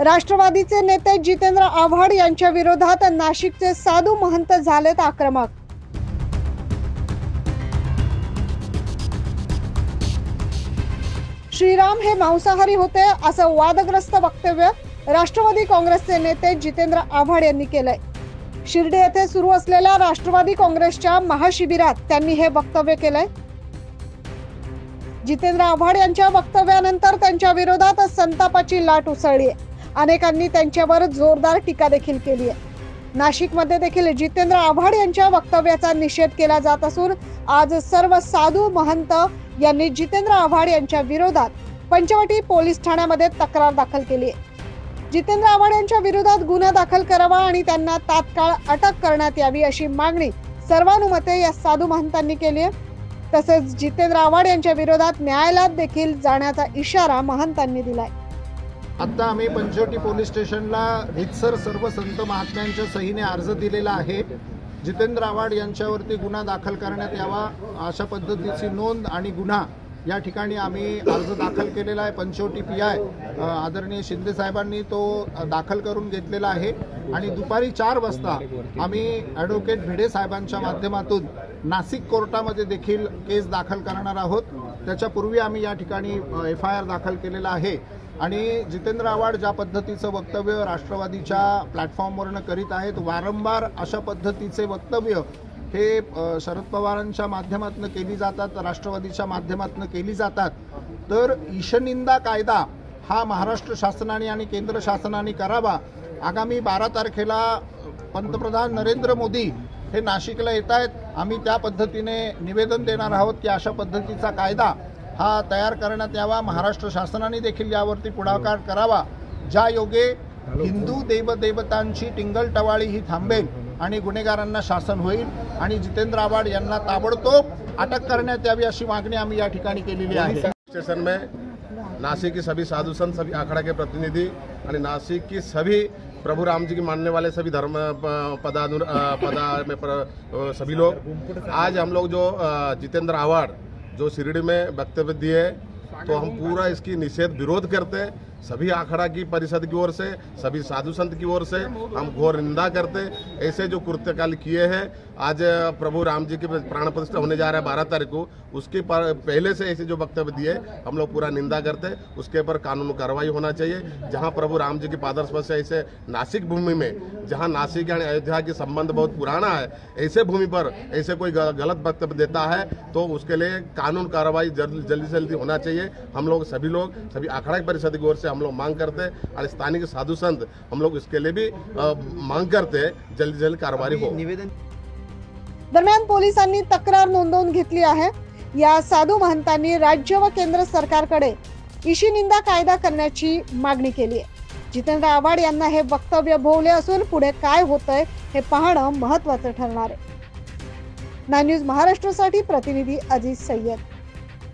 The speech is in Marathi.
राष्ट्रवादीचे नेते जितेंद्र आव्हाड यांच्या विरोधात नाशिकचे साधू महंत झालेत आक्रमक। श्रीराम हे मांसाहारी होते असं वादग्रस्त वक्तव्य राष्ट्रवादी काँग्रेसचे नेते जितेंद्र आव्हाड यांनी केलंय। शिर्डी येथे सुरू असलेल्या राष्ट्रवादी काँग्रेसच्या महाशिबिरात त्यांनी हे वक्तव्य केलंय। जितेंद्र आव्हाड यांच्या वक्तव्यानंतर त्यांच्या विरोधात संतापाची लाट उसळली आहे। अनेकांनी त्यांच्यावर जोरदार टीका देखील केली आहे। नाशिकमध्ये देखील जितेंद्र आव्हाड यांच्या वक्तव्याचा निषेध केला जात असून आज सर्व साधू महंत यांनी जितेंद्र आव्हाड यांच्या विरोधात पंचवटी पोलीस ठाण्यामध्ये तक्रार दाखल केली आहे। जितेंद्र आव्हाड यांच्या विरोधात गुन्हा दाखल करावा आणि त्यांना तात्काळ अटक करण्यात यावी अशी मागणी सर्वानुमते या साधू महंतांनी केली आहे। तसेच जितेंद्र आव्हाड यांच्या विरोधात न्यायालयात देखील जाण्याचा इशारा महंतांनी दिलाय। आता आम्ही पंचवटी पोलीस स्टेशनला रितसर सर्व संत महात्म्यांच्या सहीने अर्ज दिलेला आहे। जितेंद्र आव्हाड यांच्यावरती गुन्हा दाखल करण्यात यावा अशा पद्धतीची नोंद आणि गुन्हा या ठिकाणी आम्ही अर्ज दाखल केलेला आहे। पंचवटी पीआय आदरणीय शिंदे साहेबांनी तो दाखल करून घेतलेला आहे आणि दुपारी 4 वाजता आम्ही ॲडव्होकेट भिडे साहेबांच्या माध्यमातून नाशिक कोर्टामध्ये देखील केस दाखल करणार आहोत। त्याच्यापूर्वी आम्ही या ठिकाणी FIR दाखल केलेला आहे आणि जितेंद्र आव्हाड ज्या पद्धतीचं वक्तव्य राष्ट्रवादीच्या प्लॅटफॉर्मवरनं करीत आहेत, वारंवार अशा पद्धतीचे वक्तव्य हे शरद पवारांच्या माध्यमातून केली जातात, राष्ट्रवादीच्या माध्यमातून केली जातात। तर ईशनिंदा कायदा हा महाराष्ट्र शासनाने आणि केंद्र शासनाने करावा। आगामी 12 तारखेला पंतप्रधान नरेंद्र मोदी हे नाशिकला येत आहेत। आम्ही त्या पद्धतीने निवेदन देणार आहोत की अशा पद्धतीचा कायदा हा तयार करण्यात यावा। महाराष्ट्र शासनाने देखील यावरती पुढाकार करावा, ज्या योगे हिंदू देवदेवतांची टिंगलटवाळी ही थांबेल आणि गुन्हेगारांना शासन होईल आणि जितेंद्र आव्हाड यांना ताबडतोब अटक करण्यात यावी अशी मागणी आम्ही या ठिकाणी केलेली आहे। स्टेशन में नासिक की सभी साधु संत, सभी आखड़ा के प्रतिनिधि और नासिक की सभी प्रभु राम जी के मानने वाले सभी धर्म पदा में सभी लोग, आज हम लोग जो जितेंद्र आव्हाड जो शिरडी में वक्तव्य दिए तो हम पूरा इसकी निषेध विरोध करते हैं। सभी आखड़ा की परिषद की ओर से, सभी साधु संत की ओर से हम घोर निंदा करते। ऐसे जो कृत्यकाल किए हैं, आज प्रभु राम जी की प्राण प्रतिष्ठा होने जा रहा है 12 तारीख को, उसके पहले से ऐसे जो वक्तव्य दिए हम लोग पूरा निंदा करते। उसके ऊपर कानूनी कार्रवाई होना चाहिए। जहां प्रभु राम जी की पादस्पर्श से ऐसे नासिक भूमि में, जहां नासिक यानी अयोध्या के संबंध बहुत पुराना है, ऐसे भूमि पर ऐसे कोई गलत वक्तव्य देता है तो उसके लिए कानून कार्रवाई जल्दी से जल्दी होना चाहिए। हम लोग सभी आखड़ा की परिषद की ओर से हम लोग मांग करते हैं और स्थानीय साधु संत हम लोग इसके लिए भी मांग करते हैं जल्दी से जल्दी कार्रवाई हो। दरम्यान पोलिसांनी तक्रार नोंदवून घेतली आहे। या साधू महंतांनी राज्य व केंद्र सरकारकडे ईशनिंदा कायदा करण्याची मागणी केली आहे। जितेंद्र आव्हाड यांना हे वक्तव्य भोवले असून पुढे काय होतंय हे पाहणं महत्त्वाचं ठरणार आहे। 9 न्यूज महाराष्ट्रासाठी प्रतिनिधी अजीज सय्यद।